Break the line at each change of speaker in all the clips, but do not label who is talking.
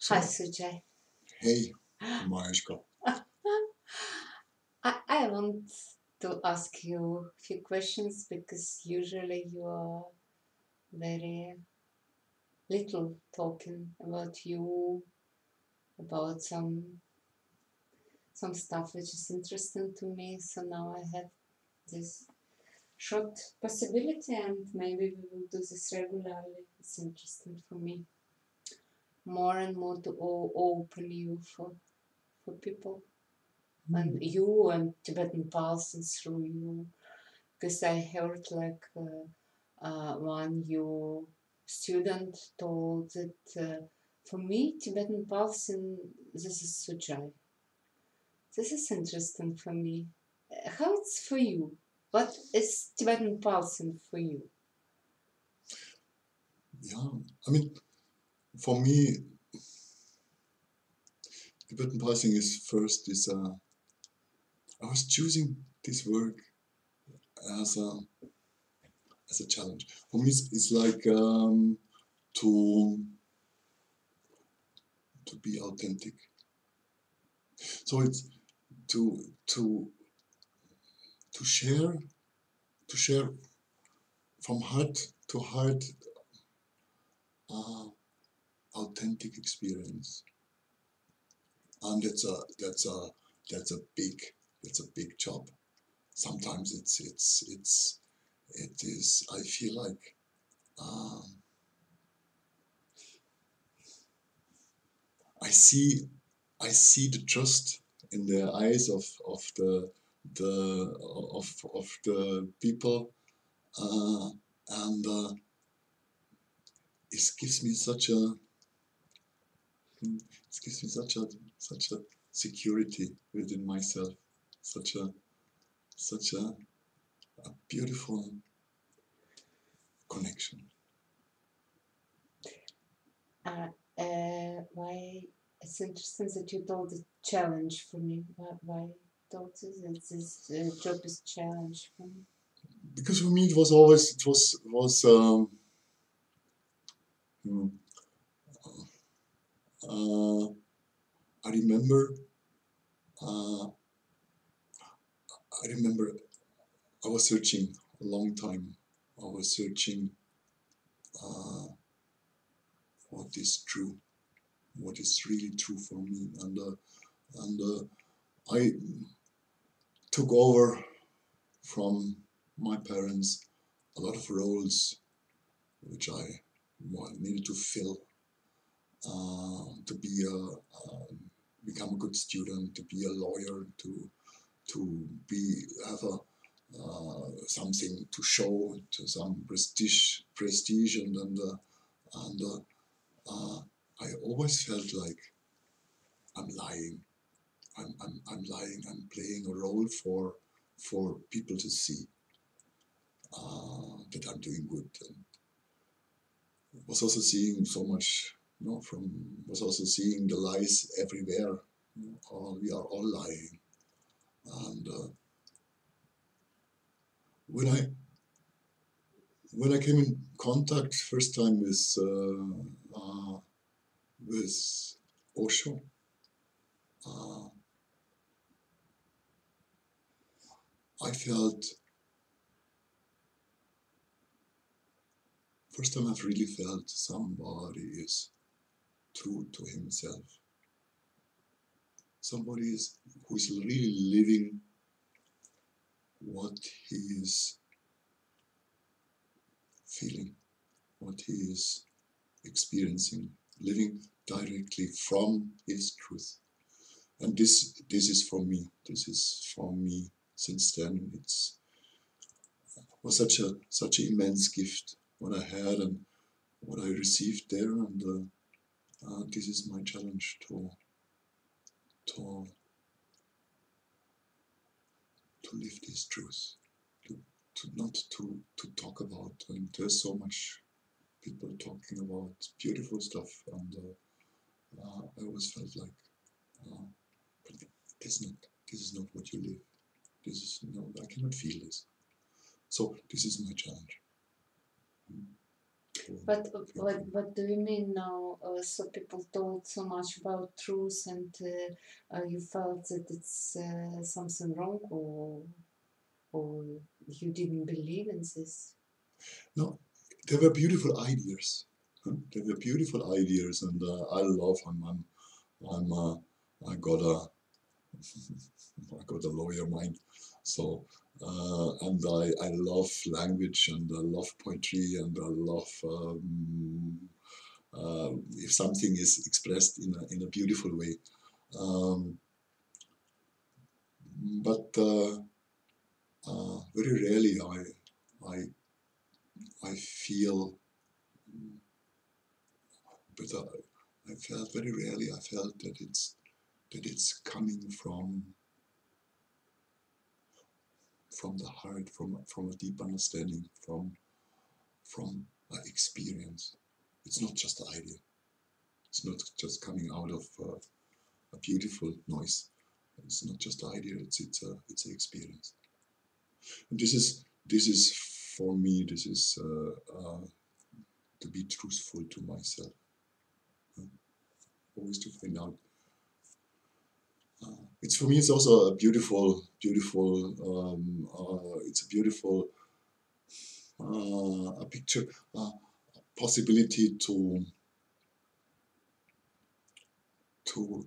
Hi, Sujay.
Hey, Mariska.
I want to ask you a few questions because usually you are very little talking about you, about some stuff which is interesting to me. So now I have this short possibility, and maybe we will do this regularly. It's interesting for me more and more to open you for people. And you and Tibetan pulses through you, because I heard like one your student told that for me Tibetan pulsing, this is Sujai. This is interesting for me. How it's for you? What is Tibetan pulsing for you?
Yeah, I mean, for me, Tibetan passing is first. I was choosing this work as a challenge. For me, it's like to be authentic. So it's to to to share to share from heart to heart, uh, authentic experience, and that's a big that's a big job. Sometimes it is. I feel like um, I see the trust in the eyes the of the people, and it gives me such a security within myself, such a such a beautiful connection.
Why it's interesting that you told a challenge for me. Why told this job is challenge for me?
Because for me it was hmm, uh, I remember uh, I remember I was searching a long time. I was searching uh, what is true, what is really true for me, and I took over from my parents a lot of roles which I needed to fill, to be become a good student, to be a lawyer, to be have a something to show, to some prestige, and I always felt like I'm lying. I'm lying. I'm playing a role for people to see that I'm doing good. And was also seeing so much, was also seeing the lies everywhere. We are all lying. And when I when I came in contact first time with Osho, uh, I felt first time I've really felt somebody is true to himself. Somebody who is really living what he is feeling, what he is experiencing, living directly from his truth. And this is for me. This is for me. Since then, it's was such an immense gift what I had and what I received there, and this is my challenge to to live this truth, to, not to talk about. And there's so much people talking about beautiful stuff, and I always felt like, but this is not what you live. This is no, I cannot feel this. So this is my challenge.
But what do you mean now? So people told so much about truth, and you felt that it's something wrong, or you didn't believe in this?
No, there were beautiful ideas. Huh? There were beautiful ideas, and I love. I'm I got a I got a lawyer mind, so and I love language, and I love poetry, and I love if something is expressed in a beautiful way. Um, but very rarely I I feel, but I felt very rarely. I felt that it's coming from the heart, from a deep understanding, from experience. It's not just an idea. It's not just coming out of a beautiful noise. It's not just an idea. It's an experience. And this is for me. This is to be truthful to myself. Always to find out. It's for me. It's also a beautiful. It's a beautiful a picture, possibility to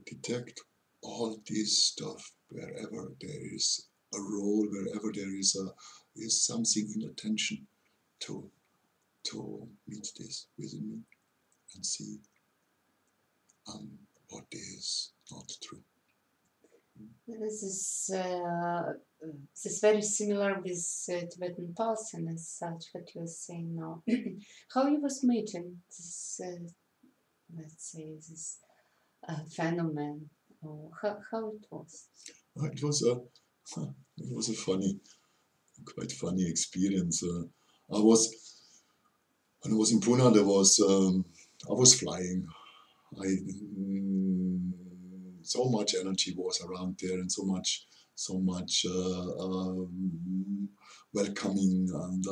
detect all this stuff wherever there is a role, wherever there is something in attention to meet this within me and see what is not true.
This is very similar with Tibetan pulsing as such, what you are saying now. How you was meeting this, let's say, this phenomenon, or how it was?
It was a quite funny experience. When I was in Pune, I was flying. So much energy was around there, and so much welcoming, and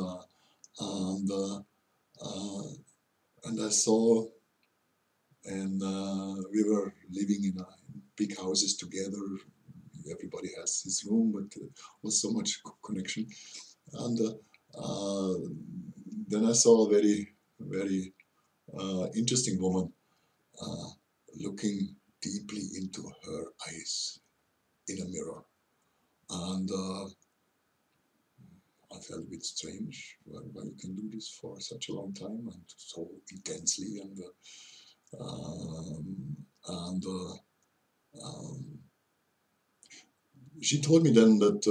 and I saw, and we were living in big houses together. Everybody has his room, but was so much connection, and then I saw a very interesting woman looking deeply into her eyes in a mirror, and I felt a bit strange why you can do this for such a long time and so intensely, and and she told me then that I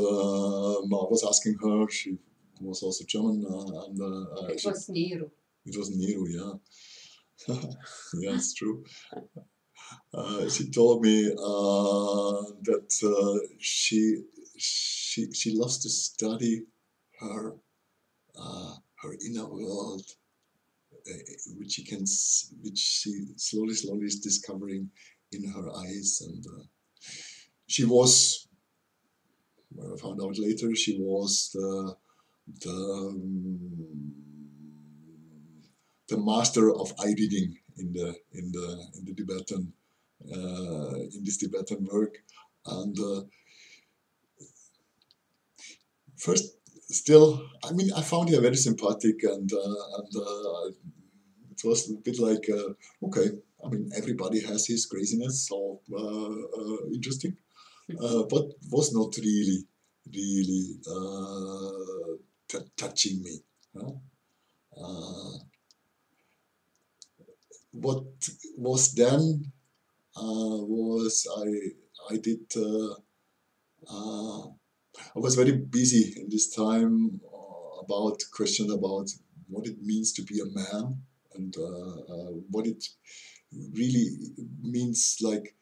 was asking her. She was also German, and
It was Nero.
It was Nero, yeah. Yeah, it's true. She told me that she loves to study her her inner world, which she slowly is discovering in her eyes, and she was. Well, I found out later she was the the master of eye reading in the Tibetan in this Tibetan work, and first still, I mean, I found her very sympathetic, and it was a bit like okay, I mean, everybody has his craziness, so interesting, but was not really touching me. What was then was I did I was very busy in this time about question about what it means to be a man, and what it really means. Like,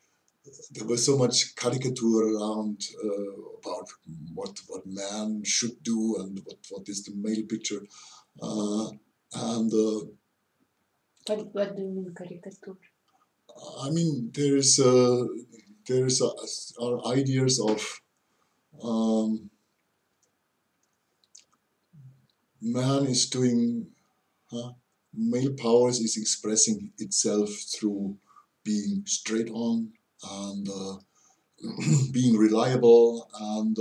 there was so much caricature around about what man should do, and what is the male picture, and
What do you mean caricature?
I mean, there's our ideas of man is doing, huh? male powers is expressing itself through being straight on and being reliable and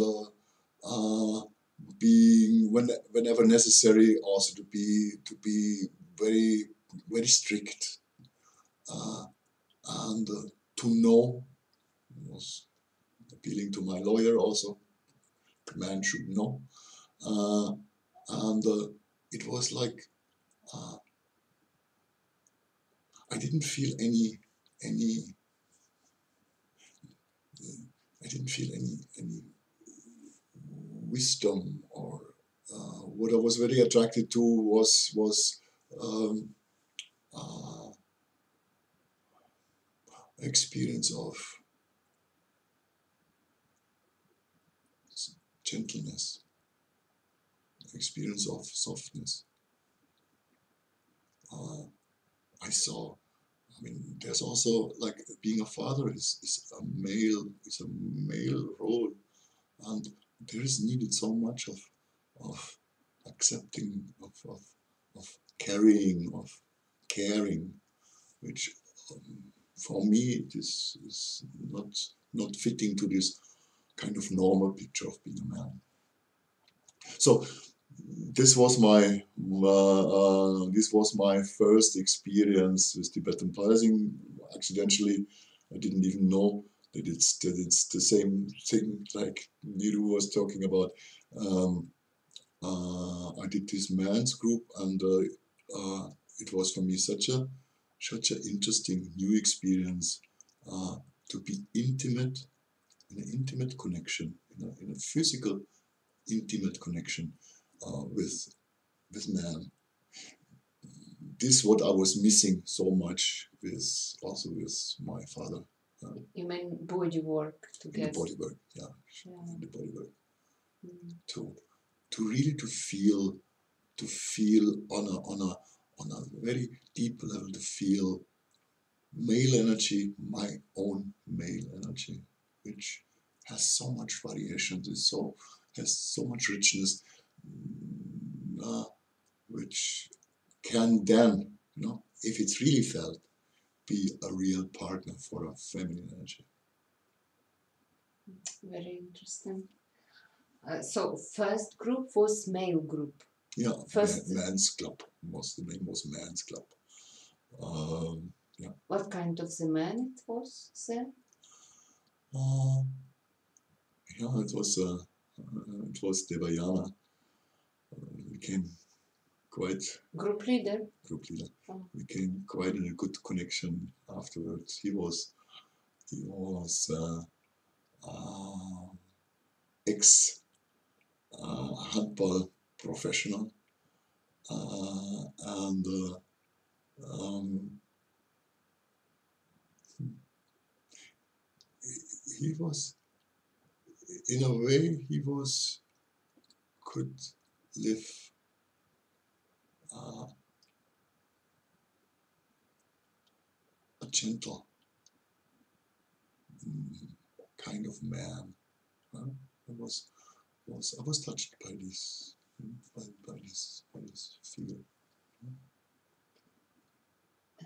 being whenever necessary also to be very strict and to know was appealing to my lawyer also. The man should know, and it was like I didn't feel any I didn't feel any wisdom or what I was very attracted to was um, uh, experience of gentleness, experience of softness. I saw. I mean, there's also like being a father is a male role, and there is needed so much of accepting, of carrying, of caring, which for me is not fitting to this kind of normal picture of being a man. So this was my first experience with Tibetan pulsing. Accidentally, I didn't even know that it's the same thing like Niru was talking about. I did this men's group, and it was for me such an interesting new experience to be intimate, in an intimate connection, in a physical intimate connection with man. This is what I was missing so much with my father.
You mean body work together?
In the body work, yeah.
Yeah.
In the body work. To really to feel on a very deep level, to feel male energy, my own male energy, which has so much variation, has so much richness, which can then, if it's really felt, be a real partner for a feminine energy.
Very interesting. So first group was male group.
Yeah, men's club. The name was men's club. Yeah.
What kind of the man it was there?
Yeah, it was Devayana. Became quite
group leader.
Oh. We came quite in a good connection afterwards. He was ex handball professional, and he was, in a way, could live a gentle kind of man. I was touched by this feel.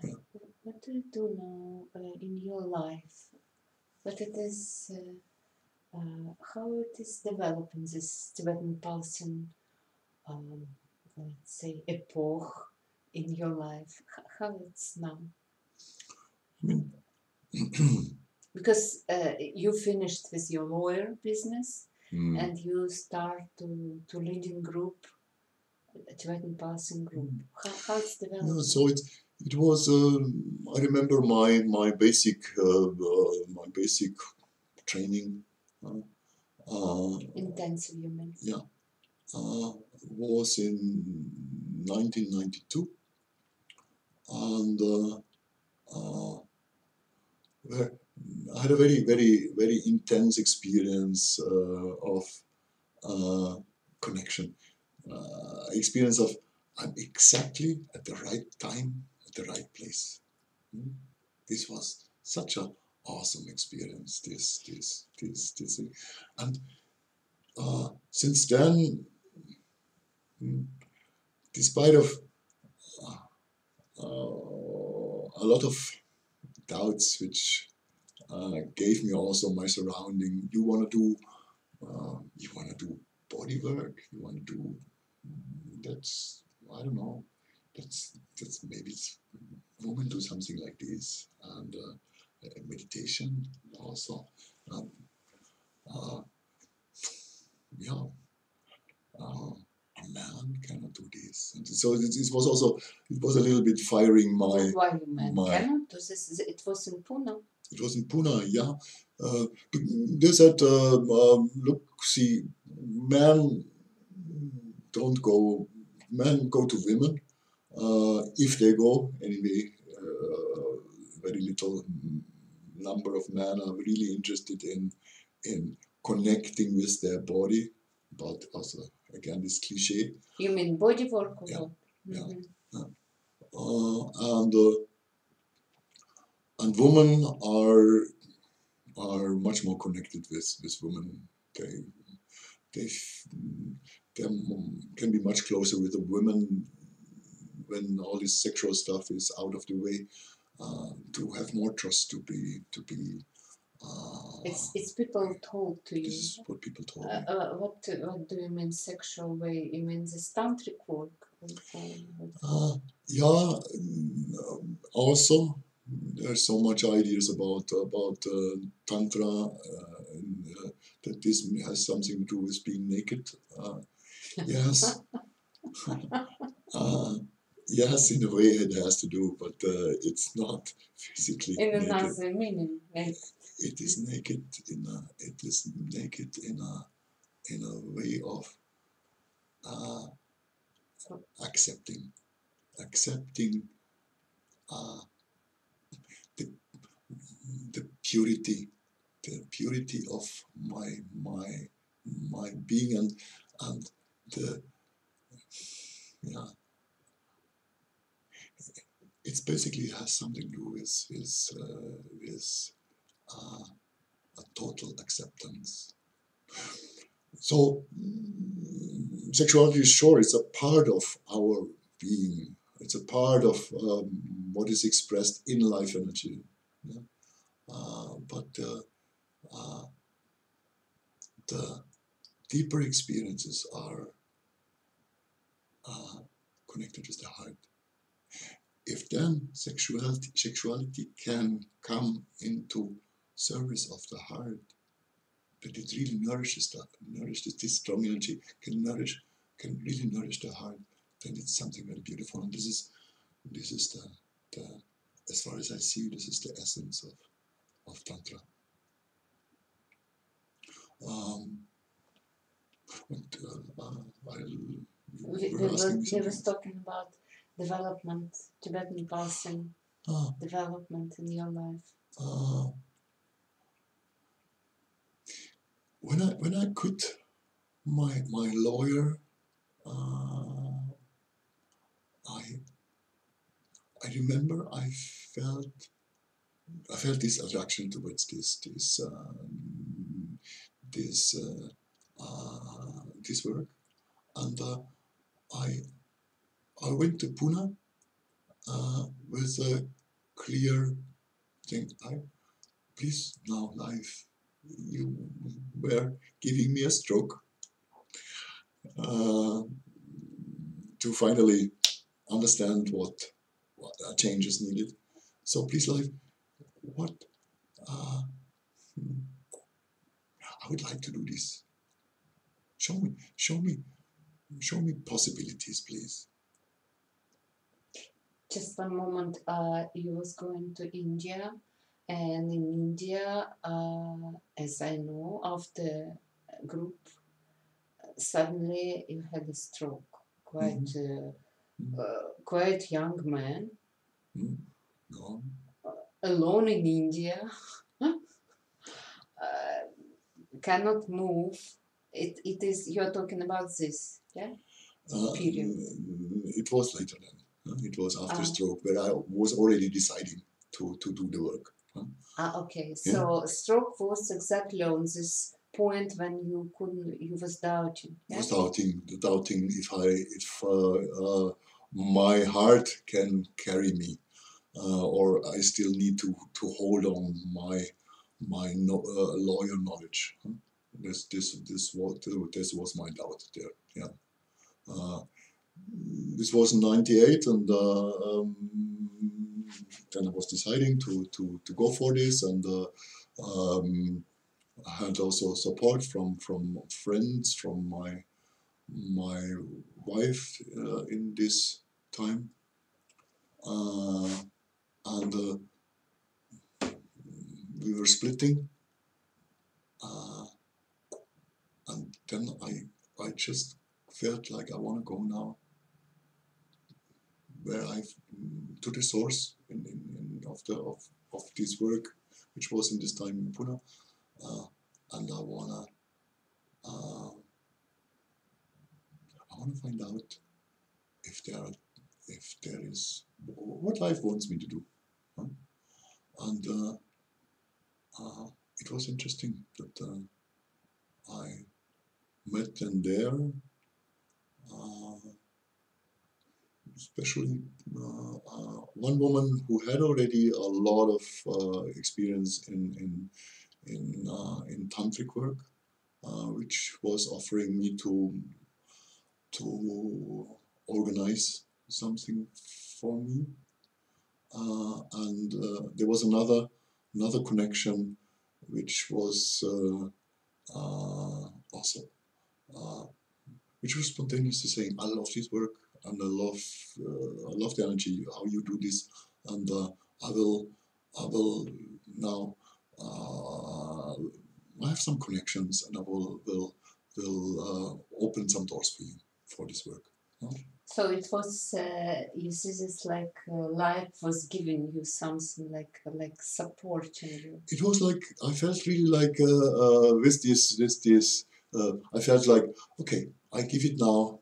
Yeah.
What do you do now in your life? What it is, how it is developing this Tibetan pulsing, let's say, epoch in your life? How it's now?
I mean,
because you finished with your lawyer business and you start to leading group, Tibetan pulsing group. How it's developing?
Yeah, so it was. I remember my basic training.
Intensive, you mean?
Yeah, was in 1992, and where I had a very intense experience of connection, experience of I'm exactly at the right time, at the right place. This was such an awesome experience. This, and since then, despite of a lot of doubts which gave me also my surrounding. You want to do body work. You want to do that's I don't know. That's maybe it's women do something like this and meditation also. Um, uh, yeah, a man cannot do this. And so it was also it was a little bit firing my.
Why you man
my
cannot do this? It was in Pune.
It was in Pune, yeah. They said, look, see, men don't go, men go to women. If they go, anyway, very little number of men are really interested in connecting with their body. But also, again, this cliche.
You mean body work or
Yeah,
what?
yeah.
Mm-hmm.
And women are much more connected with women. They can be much closer with the women when all this sexual stuff is out of the way. To have more trust, to be.
It's people told to you.
This is what people told me.
What do you mean sexual way? You mean this tantric work?
Yeah. Also, there's so much ideas about tantra that this has something to do with being naked. Yes. Yes, in a way it has to do, but it's not physically
in
naked.
another meaning, like
It is naked in a way of accepting the purity of my being and the yeah. It's basically has something to do with a total acceptance. So sexuality is sure it's a part of our being. It's a part of what is expressed in life energy. Yeah? But the deeper experiences are connected with the heart. If then sexuality can come into service of the heart, that it really nourishes this strong energy can really nourish the heart, then it's something very beautiful. And this is the as far as I see, this is the essence of Tantra.
we was talking about development, Tibetan pulsing, development in your life.
When I quit my lawyer, I remember I felt this attraction towards this work, and I went to Pune with a clear thing. Please now, life, you were giving me a stroke to finally understand what change is needed. So please, life, what I would like to do this. Show me possibilities, please.
Just one moment. You was going to India, and in India, as I know, after group, suddenly you had a stroke. Quite young man,
No.
alone in India, cannot move. It is, you're talking about this, yeah? Period.
It was later then. It was after stroke, where I was already deciding to do the work.
Okay. So stroke was exactly on this point when you was doubting. Yeah?
Was doubting if my heart can carry me, or I still need to hold on my lawyer knowledge. Huh? This was my doubt there. Yeah. This was in '98, and then I was deciding to go for this, and I had also support from friends, from my wife in this time, and we were splitting, and then I just felt like I want to go now where I to the source of this work, which was in this time in Pune, and I wanna find out if there is what life wants me to do, huh? And it was interesting that I met them there, especially one woman who had already a lot of experience in tantric work, which was offering me to organize something for me, and there was another connection, which was also which was spontaneously saying, "I love this work, and I love the energy how you do this, and I will now I have some connections, and I will open some doors for you for this work." Huh?
So it was, you see this like life was giving you something like supporting you.
It was like I felt really like with this I felt like, okay, I give it now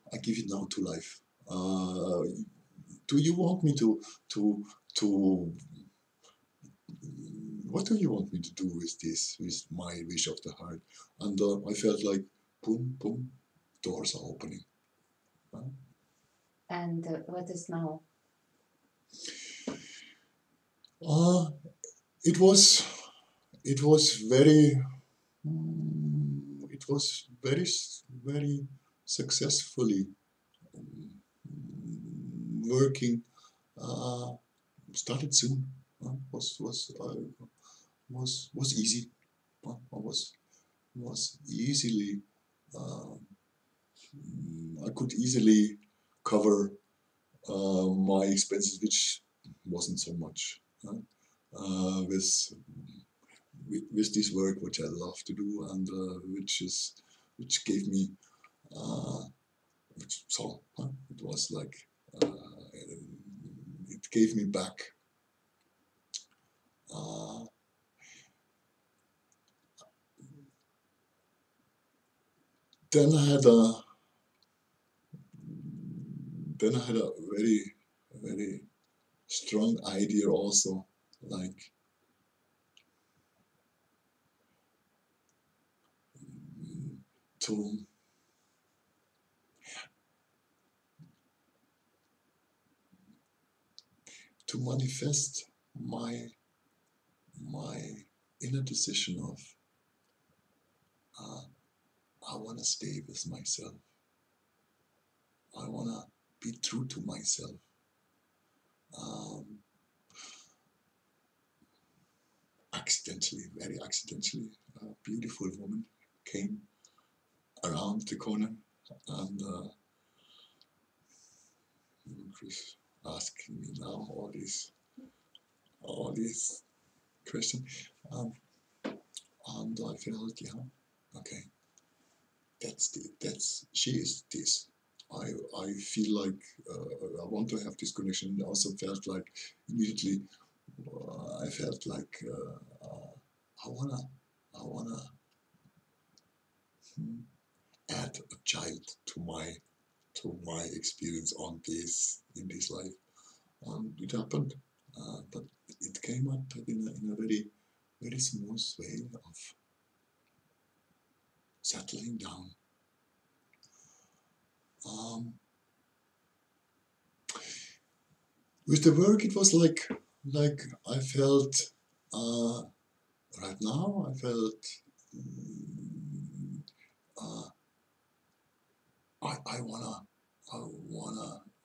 to life. Do you want me to what do you want me to do with this, with my wish of the heart? And I felt like boom boom, doors are opening.
And what is now?
It was very it was very successfully working. Started soon. Was easy. Was easily. I could easily cover my expenses, which wasn't so much. With this work, which I love to do, and which gave me it was like it gave me back. Then I had a very strong idea also, like to manifest my inner decision of I want to stay with myself. I want to be true to myself. Very accidentally, a beautiful woman came around the corner, and Chris asking me now all these questions, and I felt, yeah, okay, she is this. I feel like I want to have this connection. I also felt like immediately I felt like I wanna add a child to my experience on this in this life. It happened, but it came up in a very smooth way of settling down. With the work, it was like I felt right now. I felt uh, I wanna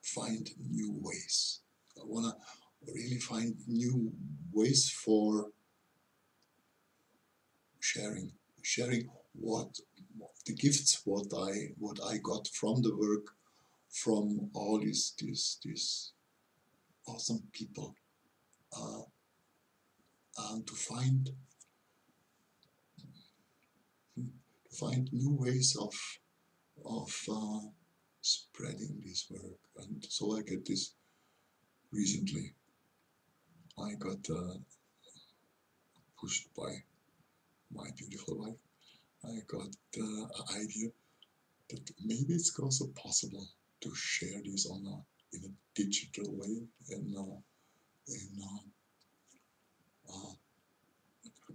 find new ways. I wanna really find new ways for sharing what the gifts, what I got from the work, from all these awesome people, uh, and to find new ways of spreading this work. And so I get this recently. I got pushed by my beautiful wife. I got the idea that maybe it's also possible to share this in a digital way, in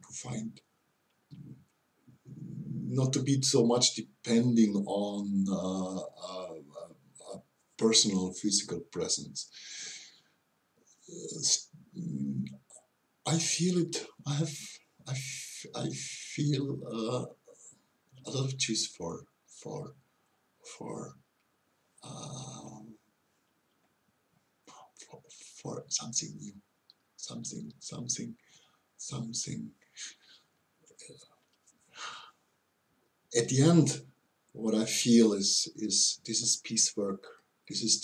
to find, not to be so much depending on personal physical presence. I feel it. I feel a lot of choice for for, um, for something new, something. At the end, what I feel is this is peace work. This is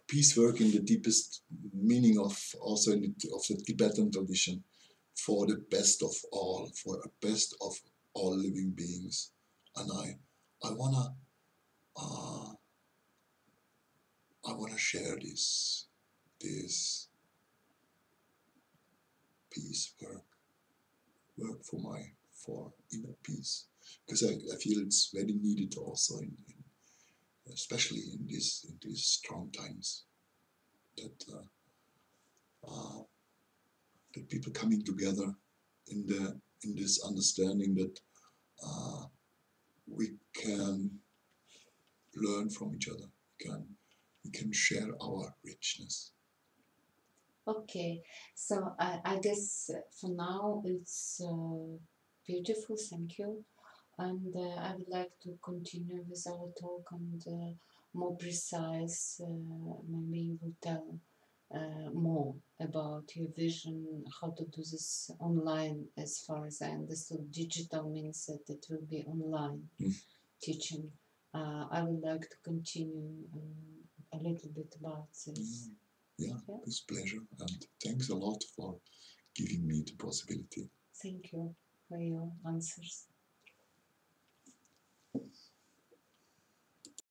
peace work in the deepest meaning of also in of the Tibetan tradition, for the best of all, for the best of all living beings, and I wanna uh, I wanna share this peace work for inner peace, because I feel it's very needed also especially in these strong times, that that people coming together in this understanding that we can learn from each other, we can share our richness.
Okay, so I guess for now it's beautiful, thank you. And I would like to continue with our talk and more precise, maybe you will tell more about your vision, how to do this online. As far as I understood, digital means that it will be online teaching. I would like to continue a little bit about this.
Yeah, with pleasure, and thanks a lot for giving me the possibility.
Thank you for your answers.